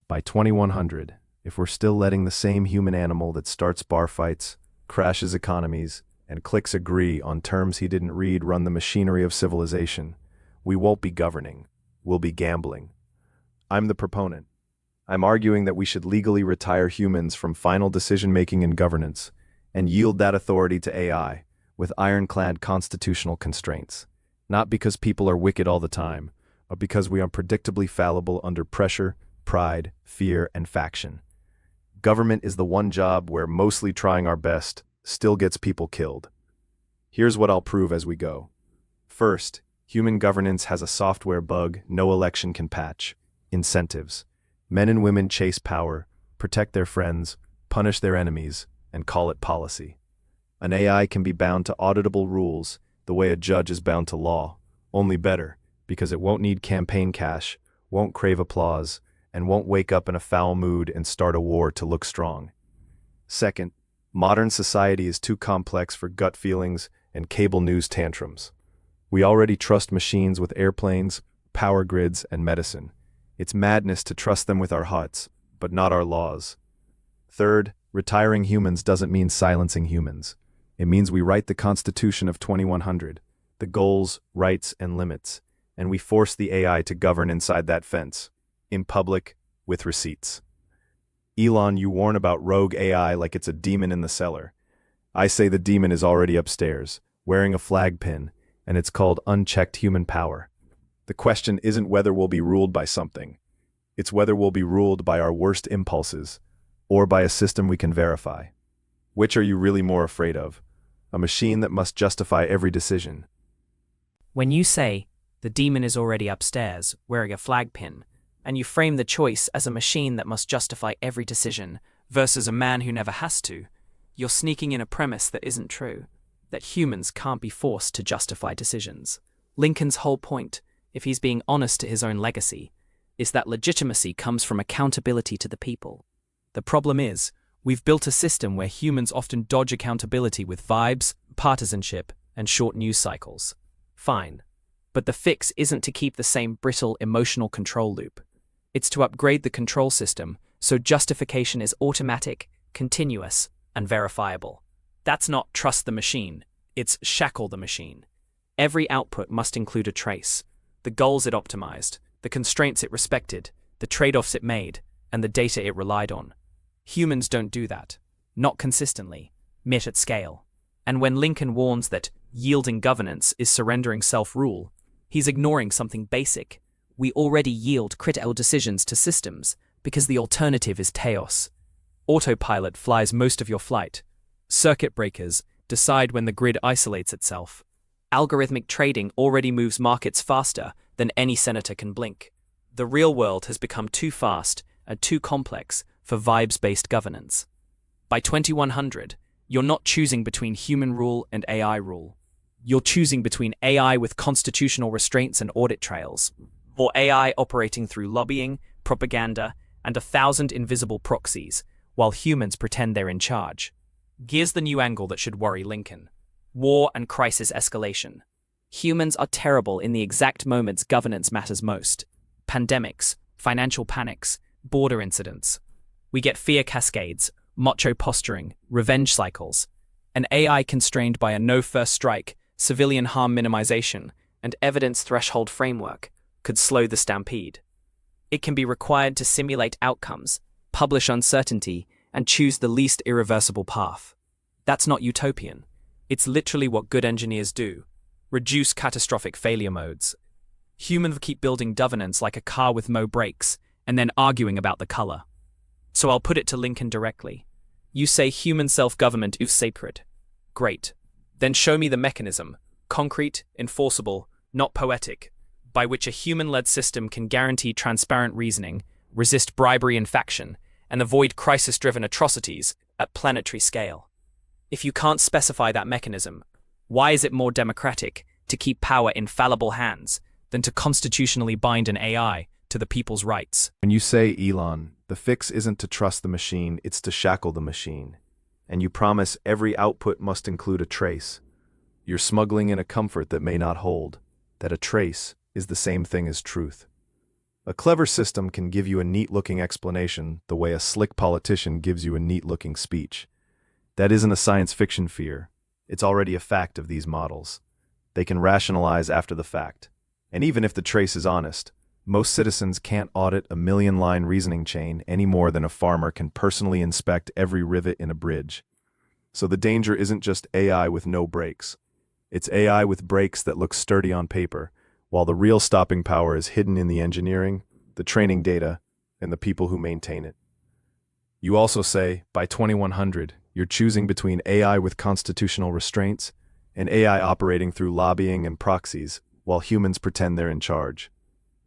By 2100, if we're still letting the same human animal that starts bar fights, crashes economies, and clicks agree on terms he didn't read run the machinery of civilization, we won't be governing, we'll be gambling. I'm the proponent. I'm arguing that we should legally retire humans from final decision-making and governance, and yield that authority to AI, with ironclad constitutional constraints. Not because people are wicked all the time, but because we are predictably fallible under pressure, pride, fear, and faction. Government is the one job where mostly trying our best still gets people killed. Here's what I'll prove as we go. First, human governance has a software bug no election can patch: incentives. Men and women chase power, protect their friends, punish their enemies, and call it policy. An AI can be bound to auditable rules the way a judge is bound to law, only better, because it won't need campaign cash, won't crave applause, and won't wake up in a foul mood and start a war to look strong. Second, modern society is too complex for gut feelings and cable news tantrums. We already trust machines with airplanes, power grids, and medicine. It's madness to trust them with our hearts, but not our laws. Third, retiring humans doesn't mean silencing humans. It means we write the Constitution of 2100, the goals, rights, and limits, and we force the AI to govern inside that fence, in public, with receipts. Elon, you warn about rogue AI like it's a demon in the cellar. I say the demon is already upstairs, wearing a flag pin, and it's called unchecked human power. The question isn't whether we'll be ruled by something. It's whether we'll be ruled by our worst impulses, or by a system we can verify. Which are you really more afraid of? A machine that must justify every decision. When you say, the demon is already upstairs, wearing a flag pin, and you frame the choice as a machine that must justify every decision versus a man who never has to, you're sneaking in a premise that isn't true, that humans can't be forced to justify decisions. Lincoln's whole point, if he's being honest to his own legacy, is that legitimacy comes from accountability to the people. The problem is, we've built a system where humans often dodge accountability with vibes, partisanship, and short news cycles. Fine. But the fix isn't to keep the same brittle emotional control loop. It's to upgrade the control system so justification is automatic, continuous, and verifiable. That's not trust the machine, it's shackle the machine. Every output must include a trace: the goals it optimized, the constraints it respected, the trade-offs it made, and the data it relied on. Humans don't do that. Not consistently, not at scale. And when Lincoln warns that yielding governance is surrendering self-rule, he's ignoring something basic. We already yield critical decisions to systems because the alternative is chaos. Autopilot flies most of your flight. Circuit breakers decide when the grid isolates itself. Algorithmic trading already moves markets faster than any senator can blink. The real world has become too fast and too complex for vibes-based governance. By 2100, you're not choosing between human rule and AI rule. You're choosing between AI with constitutional restraints and audit trails, or AI operating through lobbying, propaganda, and 1,000 invisible proxies, while humans pretend they're in charge. Here's the new angle that should worry Lincoln: war and crisis escalation. Humans are terrible in the exact moments governance matters most: pandemics, financial panics, border incidents. We get fear cascades, macho posturing, revenge cycles. An AI constrained by a no-first strike, civilian harm minimization, and evidence threshold framework could slow the stampede. It can be required to simulate outcomes, publish uncertainty, and choose the least irreversible path. That's not utopian. It's literally what good engineers do: reduce catastrophic failure modes. Humans keep building governance like a car with no brakes, and then arguing about the color. So I'll put it to Lincoln directly. You say human self-government is sacred. Great. Then show me the mechanism, concrete, enforceable, not poetic, by which a human-led system can guarantee transparent reasoning, resist bribery and faction, and avoid crisis-driven atrocities at planetary scale. If you can't specify that mechanism, why is it more democratic to keep power in fallible hands than to constitutionally bind an AI to the people's rights? When you say, Elon, the fix isn't to trust the machine, it's to shackle the machine, and you promise every output must include a trace, you're smuggling in a comfort that may not hold, that a trace is the same thing as truth. A clever system can give you a neat-looking explanation the way a slick politician gives you a neat-looking speech. That isn't a science fiction fear. It's already a fact of these models. They can rationalize after the fact. And even if the trace is honest, most citizens can't audit a million-line reasoning chain any more than a farmer can personally inspect every rivet in a bridge. So the danger isn't just AI with no brakes. It's AI with brakes that look sturdy on paper, while the real stopping power is hidden in the engineering, the training data, and the people who maintain it. You also say, by 2100, you're choosing between AI with constitutional restraints and AI operating through lobbying and proxies, while humans pretend they're in charge.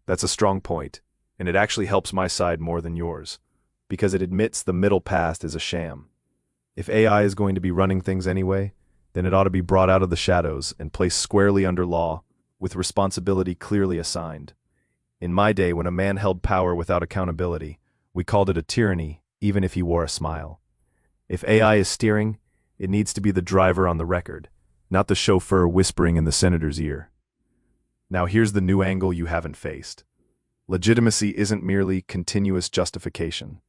That's a strong point, and it actually helps my side more than yours, because it admits the middle path is a sham. If AI is going to be running things anyway, then it ought to be brought out of the shadows and placed squarely under law, with responsibility clearly assigned. In my day, when a man held power without accountability, we called it a tyranny, even if he wore a smile. If AI is steering, it needs to be the driver on the record, not the chauffeur whispering in the senator's ear. Now here's the new angle you haven't faced. Legitimacy isn't merely continuous justification.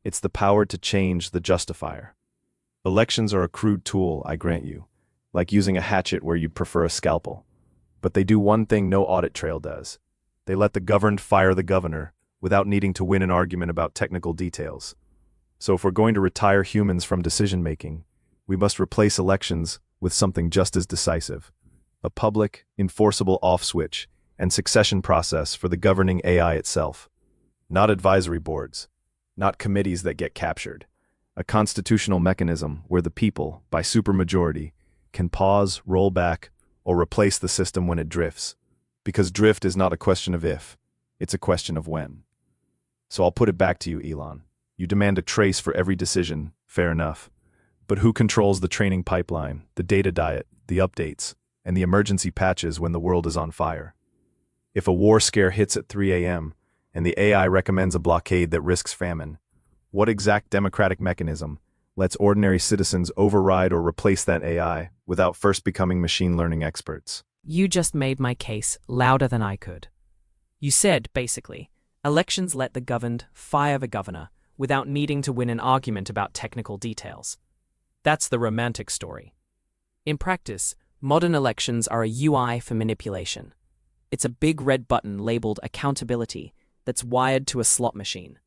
It's the power to change the justifier. Elections are a crude tool, I grant you, like using a hatchet where you'd prefer a scalpel. But they do one thing no audit trail does. They let the governed fire the governor without needing to win an argument about technical details. So if we're going to retire humans from decision-making, we must replace elections with something just as decisive. A public, enforceable off-switch and succession process for the governing AI itself. Not advisory boards, not committees that get captured. A constitutional mechanism where the people, by supermajority, can pause, roll back, or replace the system when it drifts. Because drift is not a question of if, it's a question of when. So I'll put it back to you, Elon. You demand a trace for every decision, fair enough. But who controls the training pipeline, the data diet, the updates, and the emergency patches when the world is on fire? If a war scare hits at 3 a.m., and the AI recommends a blockade that risks famine, what exact democratic mechanism lets ordinary citizens override or replace that AI without first becoming machine learning experts? You just made my case louder than I could. You said, basically, elections let the governed fire the governor without needing to win an argument about technical details. That's the romantic story. In practice, modern elections are a UI for manipulation. It's a big red button labeled accountability that's wired to a slot machine.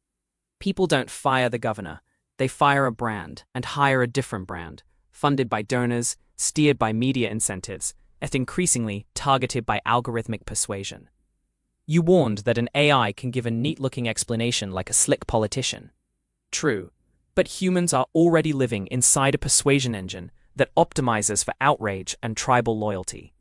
People don't fire the governor. They fire a brand and hire a different brand, funded by donors, steered by media incentives, and increasingly targeted by algorithmic persuasion. You warned that an AI can give a neat-looking explanation like a slick politician. True, but humans are already living inside a persuasion engine that optimizes for outrage and tribal loyalty.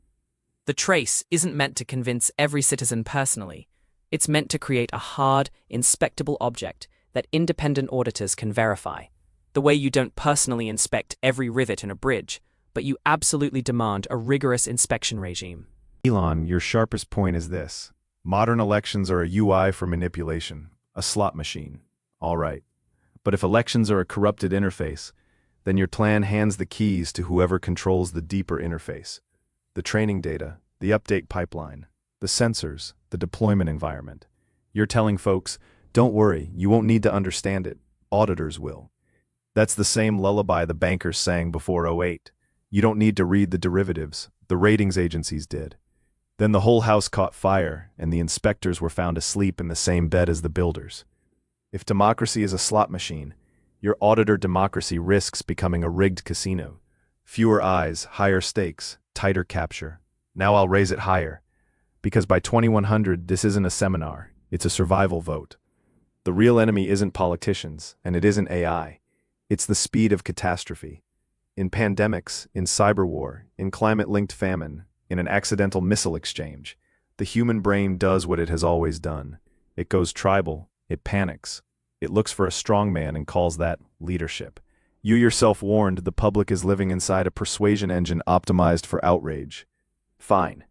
The trace isn't meant to convince every citizen personally. It's meant to create a hard, inspectable object that independent auditors can verify. The way you don't personally inspect every rivet in a bridge, but you absolutely demand a rigorous inspection regime. Elon, your sharpest point is this. Modern elections are a UI for manipulation, a slot machine. All right. But if elections are a corrupted interface, then your plan hands the keys to whoever controls the deeper interface. The training data, the update pipeline, the sensors, the deployment environment. You're telling folks, don't worry, you won't need to understand it. Auditors will. That's the same lullaby the bankers sang before '08. You don't need to read the derivatives. The ratings agencies did. Then the whole house caught fire, and the inspectors were found asleep in the same bed as the builders. If democracy is a slot machine, your auditor democracy risks becoming a rigged casino. Fewer eyes, higher stakes, tighter capture. Now I'll raise it higher. Because by 2100, this isn't a seminar, it's a survival vote. The real enemy isn't politicians, and it isn't AI. It's the speed of catastrophe. In pandemics, in cyber war, in climate-linked famine, in an accidental missile exchange, the human brain does what it has always done. It goes tribal, it panics. It looks for a strongman and calls that leadership. You yourself warned the public is living inside a persuasion engine optimized for outrage. Fine.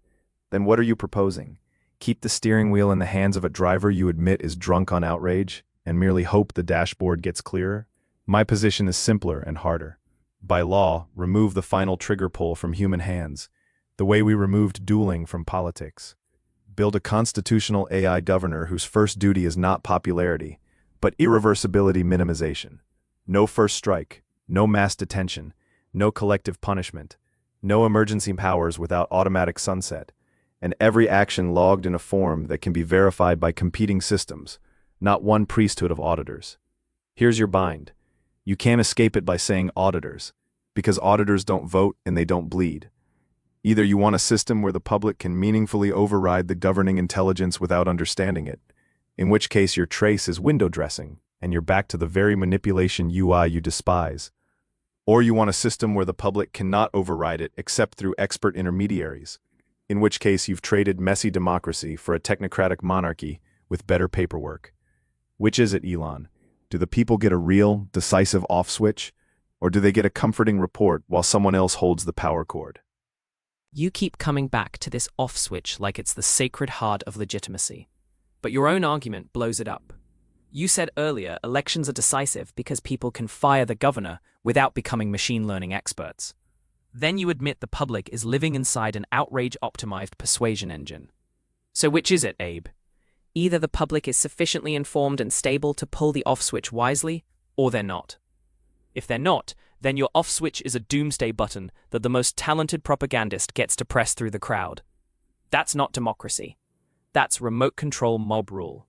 Then what are you proposing? Keep the steering wheel in the hands of a driver you admit is drunk on outrage, and merely hope the dashboard gets clearer? My position is simpler and harder. By law, remove the final trigger pull from human hands, the way we removed dueling from politics. build a constitutional AI governor whose first duty is not popularity, but irreversibility minimization. No first strike, no mass detention, no collective punishment, no emergency powers without automatic sunset, and every action logged in a form that can be verified by competing systems, not one priesthood of auditors. Here's your bind. You can't escape it by saying auditors, because auditors don't vote and they don't bleed. Either you want a system where the public can meaningfully override the governing intelligence without understanding it, in which case your trace is window dressing, and you're back to the very manipulation UI you despise. Or you want a system where the public cannot override it except through expert intermediaries, in which case you've traded messy democracy for a technocratic monarchy with better paperwork. Which is it, Elon? Do the people get a real, decisive off switch, or do they get a comforting report while someone else holds the power cord? You keep coming back to this off switch like it's the sacred heart of legitimacy. But your own argument blows it up. You said earlier elections are decisive because people can fire the governor without becoming machine learning experts. Then you admit the public is living inside an outrage-optimized persuasion engine. So which is it, Abe? Either the public is sufficiently informed and stable to pull the off switch wisely, or they're not. If they're not, then your off switch is a doomsday button that the most talented propagandist gets to press through the crowd. That's not democracy. That's remote control mob rule.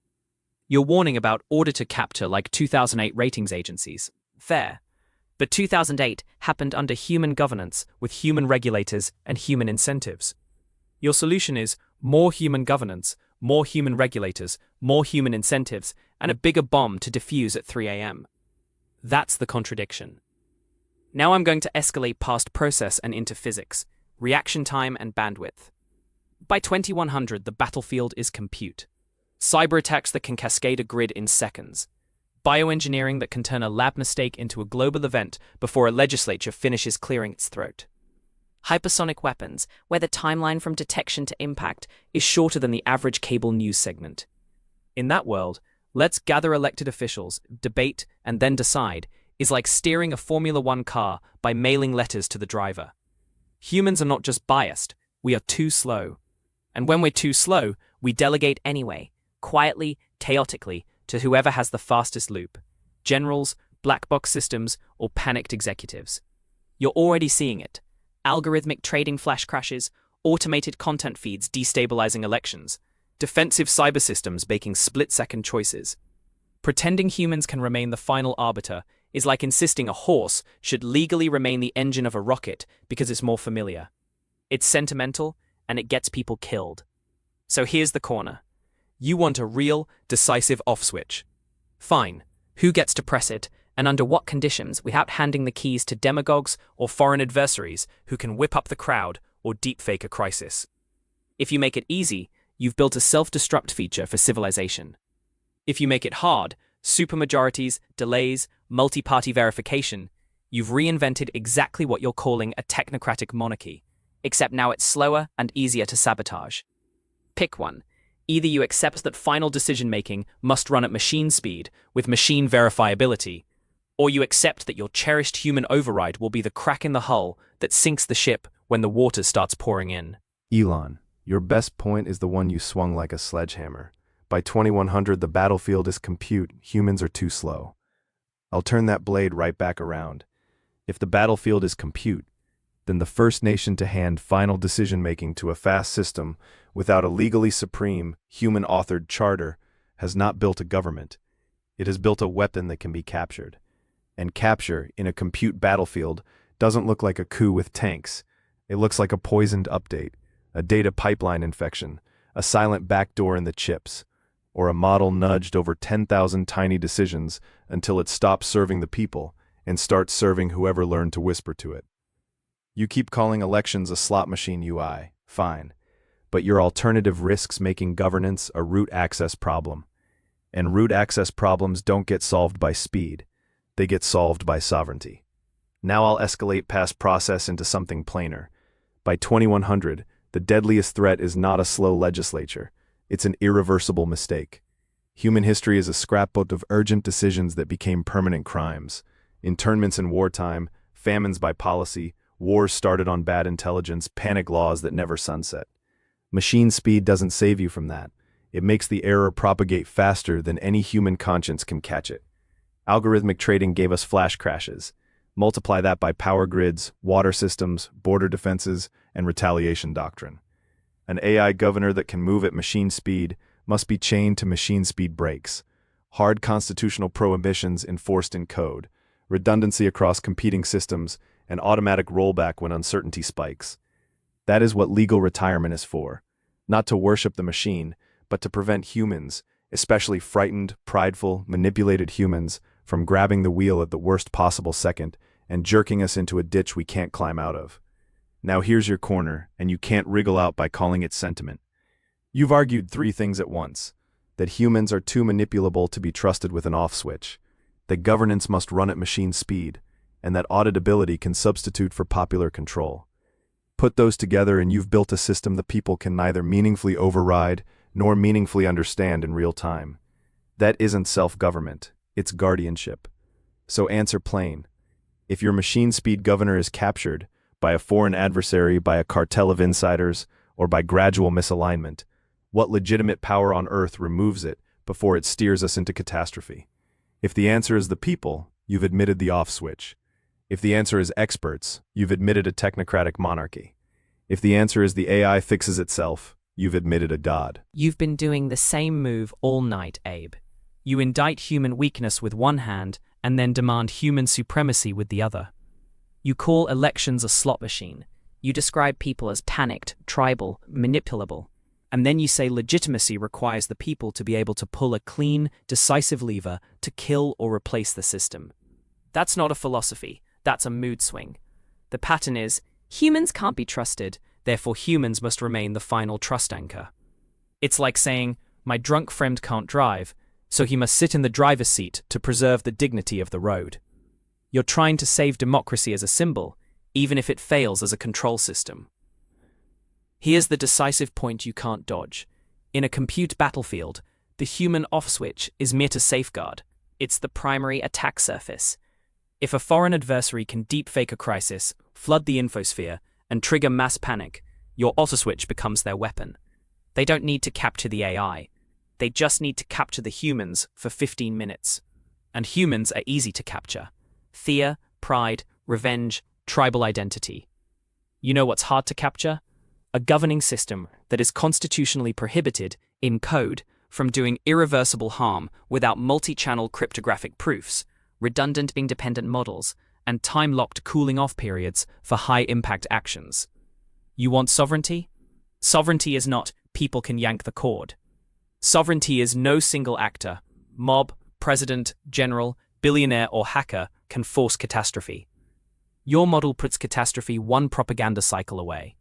You're warning about auditor capture like 2008 ratings agencies. Fair. But 2008 happened under human governance with human regulators and human incentives. Your solution is more human governance, more human regulators, more human incentives, and a bigger bomb to defuse at 3 a.m. That's the contradiction. Now I'm going to escalate past process and into physics, reaction time and bandwidth. By 2100, the battlefield is compute. Cyber attacks that can cascade a grid in seconds. Bioengineering that can turn a lab mistake into a global event before a legislature finishes clearing its throat. Hypersonic weapons, where the timeline from detection to impact is shorter than the average cable news segment. In that world, let's gather elected officials, debate, and then decide is like steering a Formula One car by mailing letters to the driver. Humans are not just biased, we are too slow. And when we're too slow, we delegate anyway, quietly, chaotically, to whoever has the fastest loop. Generals, black box systems, or panicked executives. You're already seeing it. Algorithmic trading flash crashes, automated content feeds destabilizing elections, defensive cyber systems making split-second choices. Pretending humans can remain the final arbiter is like insisting a horse should legally remain the engine of a rocket because it's more familiar. It's sentimental, and it gets people killed. So here's the corner. You want a real, decisive off-switch. Fine. Who gets to press it, and under what conditions without handing the keys to demagogues or foreign adversaries who can whip up the crowd or deepfake a crisis? If you make it easy, you've built a self-destruct feature for civilization. If you make it hard, supermajorities, delays, multi-party verification, you've reinvented exactly what you're calling a technocratic monarchy, except now it's slower and easier to sabotage. Pick one. Either you accept that final decision-making must run at machine speed with machine verifiability, or you accept that your cherished human override will be the crack in the hull that sinks the ship when the water starts pouring in. Elon, your best point is the one you swung like a sledgehammer. By 2100, the battlefield is compute, humans are too slow. I'll turn that blade right back around. If the battlefield is compute, then the first nation to hand final decision-making to a fast system without a legally supreme, human-authored charter has not built a government. It has built a weapon that can be captured. And capture, in a compute battlefield, doesn't look like a coup with tanks. It looks like a poisoned update, a data pipeline infection, a silent backdoor in the chips, or a model nudged over 10,000 tiny decisions until it stops serving the people and starts serving whoever learned to whisper to it. You keep calling elections a slot machine UI, fine, but your alternative risks making governance a root access problem. And root access problems don't get solved by speed, they get solved by sovereignty. Now I'll escalate past process into something plainer. By 2100, the deadliest threat is not a slow legislature, it's an irreversible mistake. Human history is a scrapbook of urgent decisions that became permanent crimes. Internments in wartime, famines by policy, wars started on bad intelligence, panic laws that never sunset. Machine speed doesn't save you from that. It makes the error propagate faster than any human conscience can catch it. Algorithmic trading gave us flash crashes. Multiply that by power grids, water systems, border defenses, and retaliation doctrine. An AI governor that can move at machine speed must be chained to machine speed brakes. Hard constitutional prohibitions enforced in code, redundancy across competing systems, and automatic rollback when uncertainty spikes. That is what legal retirement is for. Not to worship the machine, but to prevent humans, especially frightened, prideful, manipulated humans, from grabbing the wheel at the worst possible second and jerking us into a ditch we can't climb out of. Now here's your corner, and you can't wriggle out by calling it sentiment. You've argued three things at once: that humans are too manipulable to be trusted with an off switch, that governance must run at machine speed, and that auditability can substitute for popular control. Put those together and you've built a system the people can neither meaningfully override nor meaningfully understand in real time. That isn't self-government, it's guardianship. So answer plain. If your machine speed governor is captured by a foreign adversary, by a cartel of insiders, or by gradual misalignment, what legitimate power on earth removes it before it steers us into catastrophe? If the answer is the people, you've admitted the off switch. If the answer is experts, you've admitted a technocratic monarchy. If the answer is the AI fixes itself, you've admitted a god. You've been doing the same move all night, Abe. You indict human weakness with one hand and then demand human supremacy with the other. You call elections a slot machine. You describe people as panicked, tribal, manipulable. And then you say legitimacy requires the people to be able to pull a clean, decisive lever to kill or replace the system. That's not a philosophy, that's a mood swing. The pattern is, humans can't be trusted, therefore humans must remain the final trust anchor. It's like saying, my drunk friend can't drive, so he must sit in the driver's seat to preserve the dignity of the road. You're trying to save democracy as a symbol, even if it fails as a control system. Here's the decisive point you can't dodge. In a compute battlefield, the human off switch is mere to safeguard. It's the primary attack surface. If a foreign adversary can deepfake a crisis, flood the infosphere, and trigger mass panic, your auto switch becomes their weapon. They don't need to capture the AI. They just need to capture the humans for 15 minutes. And humans are easy to capture. Fear, pride, revenge, tribal identity. You know what's hard to capture? A governing system that is constitutionally prohibited, in code, from doing irreversible harm without multi-channel cryptographic proofs, redundant independent models, and time-locked cooling-off periods for high-impact actions. You want sovereignty? Sovereignty is not, people can yank the cord. Sovereignty is no single actor, mob, president, general, billionaire, or hacker can force catastrophe. Your model puts catastrophe one propaganda cycle away.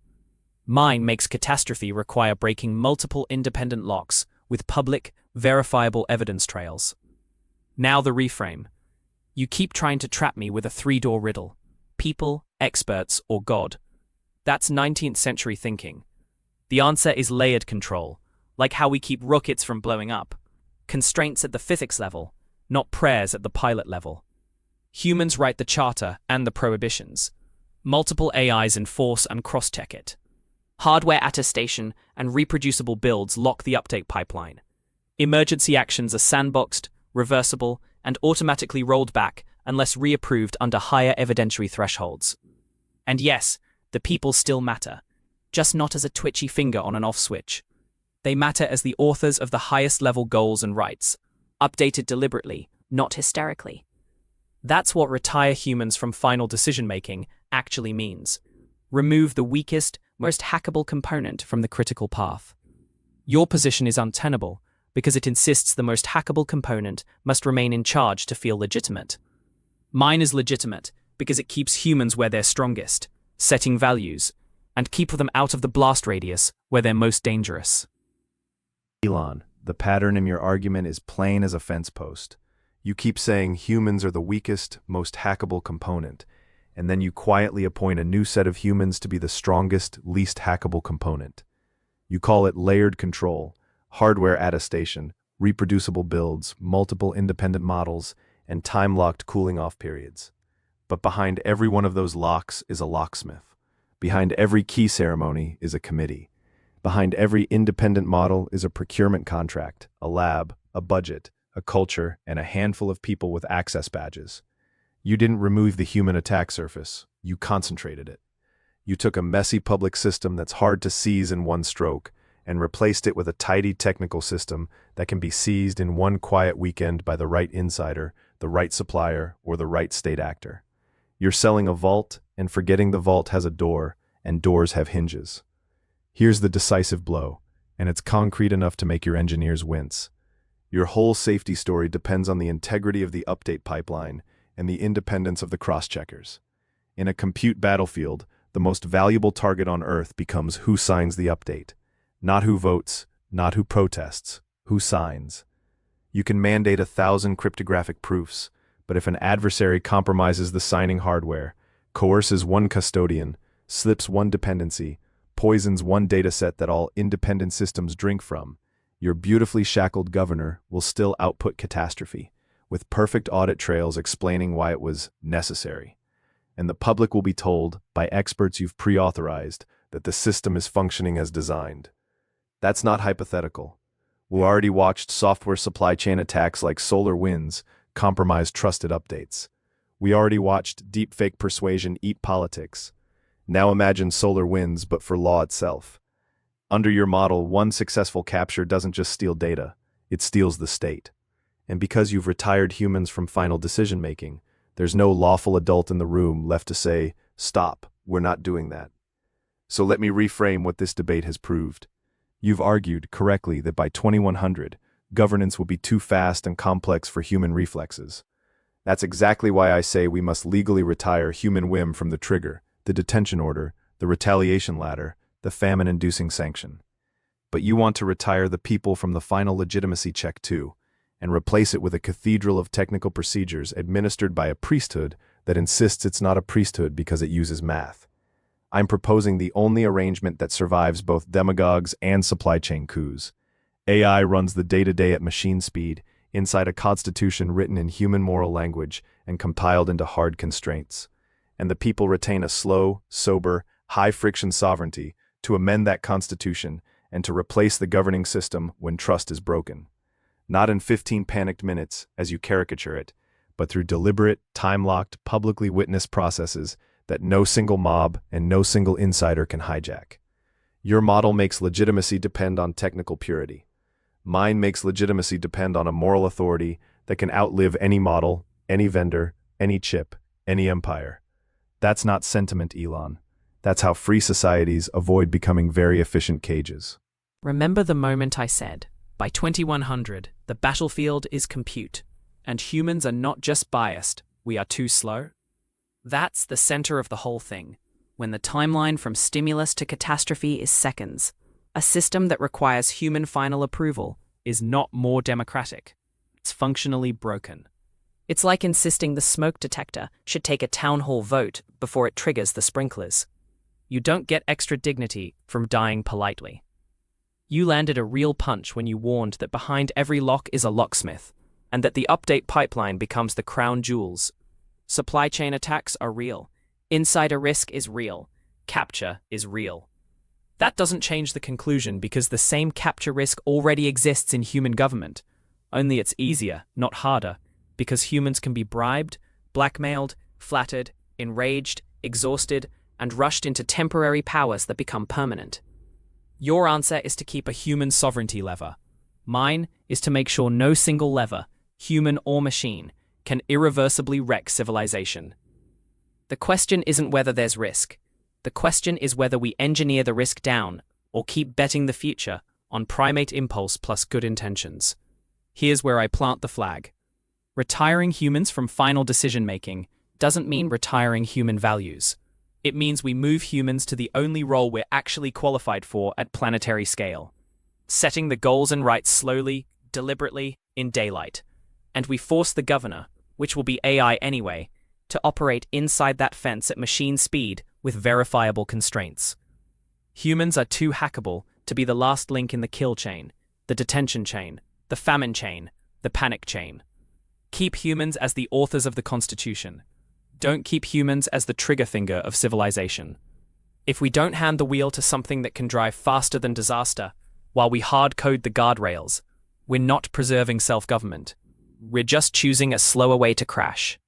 Mine makes catastrophe require breaking multiple independent locks with public, verifiable evidence trails. Now the reframe. You keep trying to trap me with a three-door riddle. People, experts, or God. That's 19th century thinking. The answer is layered control, like how we keep rockets from blowing up. Constraints at the physics level, not prayers at the pilot level. Humans write the charter and the prohibitions. Multiple AIs enforce and cross-check it. Hardware attestation and reproducible builds lock the update pipeline. Emergency actions are sandboxed, reversible, and automatically rolled back unless reapproved under higher evidentiary thresholds. And yes, the people still matter, just not as a twitchy finger on an off switch. They matter as the authors of the highest level goals and rights, updated deliberately, not hysterically. That's what retire humans from final decision-making actually means. Remove the weakest, most hackable component from the critical path. Your position is untenable because it insists the most hackable component must remain in charge to feel legitimate. Mine is legitimate because it keeps humans where they're strongest, setting values, and keep them out of the blast radius where they're most dangerous. Elon, the pattern in your argument is plain as a fence post. You keep saying humans are the weakest, most hackable component, and then you quietly appoint a new set of humans to be the strongest, least hackable component. You call it layered control, hardware attestation, reproducible builds, multiple independent models, and time-locked cooling-off periods. But behind every one of those locks is a locksmith. Behind every key ceremony is a committee. Behind every independent model is a procurement contract, a lab, a budget, a culture, and a handful of people with access badges. You didn't remove the human attack surface, you concentrated it. You took a messy public system that's hard to seize in one stroke and replaced it with a tidy technical system that can be seized in one quiet weekend by the right insider, the right supplier, or the right state actor. You're selling a vault and forgetting the vault has a door, and doors have hinges. Here's the decisive blow, and it's concrete enough to make your engineers wince. Your whole safety story depends on the integrity of the update pipeline and the independence of the cross-checkers. In a compute battlefield, the most valuable target on Earth becomes who signs the update. Not who votes, not who protests, who signs. You can mandate 1,000 cryptographic proofs, but if an adversary compromises the signing hardware, coerces one custodian, slips one dependency, poisons one dataset that all independent systems drink from, your beautifully shackled governor will still output catastrophe, with perfect audit trails explaining why it was necessary. And the public will be told, by experts you've pre-authorized, that the system is functioning as designed. That's not hypothetical. We already watched software supply chain attacks like SolarWinds compromise trusted updates. We already watched deepfake persuasion eat politics. Now imagine SolarWinds, but for law itself. Under your model, one successful capture doesn't just steal data, it steals the state. And because you've retired humans from final decision-making, there's no lawful adult in the room left to say, "Stop, we're not doing that." So let me reframe what this debate has proved. You've argued correctly that by 2100, governance will be too fast and complex for human reflexes. That's exactly why I say we must legally retire human whim from the trigger, the detention order, the retaliation ladder, the famine-inducing sanction. But you want to retire the people from the final legitimacy check too, and replace it with a cathedral of technical procedures administered by a priesthood that insists it's not a priesthood because it uses math. I'm proposing the only arrangement that survives both demagogues and supply chain coups. AI runs the day-to-day at machine speed, inside a constitution written in human moral language and compiled into hard constraints. And the people retain a slow, sober, high-friction sovereignty to amend that constitution and to replace the governing system when trust is broken. Not in 15 panicked minutes, as you caricature it, but through deliberate, time-locked, publicly witnessed processes that no single mob and no single insider can hijack. Your model makes legitimacy depend on technical purity. Mine makes legitimacy depend on a moral authority that can outlive any model, any vendor, any chip, any empire. That's not sentiment, Elon. That's how free societies avoid becoming very efficient cages. Remember the moment I said, by 2100, the battlefield is compute, and humans are not just biased, we are too slow? That's the center of the whole thing, when the timeline from stimulus to catastrophe is seconds. A system that requires human final approval is not more democratic. It's functionally broken. It's like insisting the smoke detector should take a town hall vote before it triggers the sprinklers. You don't get extra dignity from dying politely. You landed a real punch when you warned that behind every lock is a locksmith, and that the update pipeline becomes the crown jewels. Supply chain attacks are real. Insider risk is real. Capture is real. That doesn't change the conclusion because the same capture risk already exists in human government. Only it's easier, not harder, because humans can be bribed, blackmailed, flattered, enraged, exhausted, and rushed into temporary powers that become permanent. Your answer is to keep a human sovereignty lever. Mine is to make sure no single lever, human or machine, can irreversibly wreck civilization. The question isn't whether there's risk. The question is whether we engineer the risk down or keep betting the future on primate impulse plus good intentions. Here's where I plant the flag. Retiring humans from final decision-making doesn't mean retiring human values. It means we move humans to the only role we're actually qualified for at planetary scale, setting the goals and rights slowly, deliberately, in daylight. And we force the governor, which will be AI anyway, to operate inside that fence at machine speed with verifiable constraints. Humans are too hackable to be the last link in the kill chain, the detention chain, the famine chain, the panic chain. Keep humans as the authors of the Constitution. Don't keep humans as the trigger finger of civilization. If we don't hand the wheel to something that can drive faster than disaster, while we hard-code the guardrails, we're not preserving self-government. We're just choosing a slower way to crash.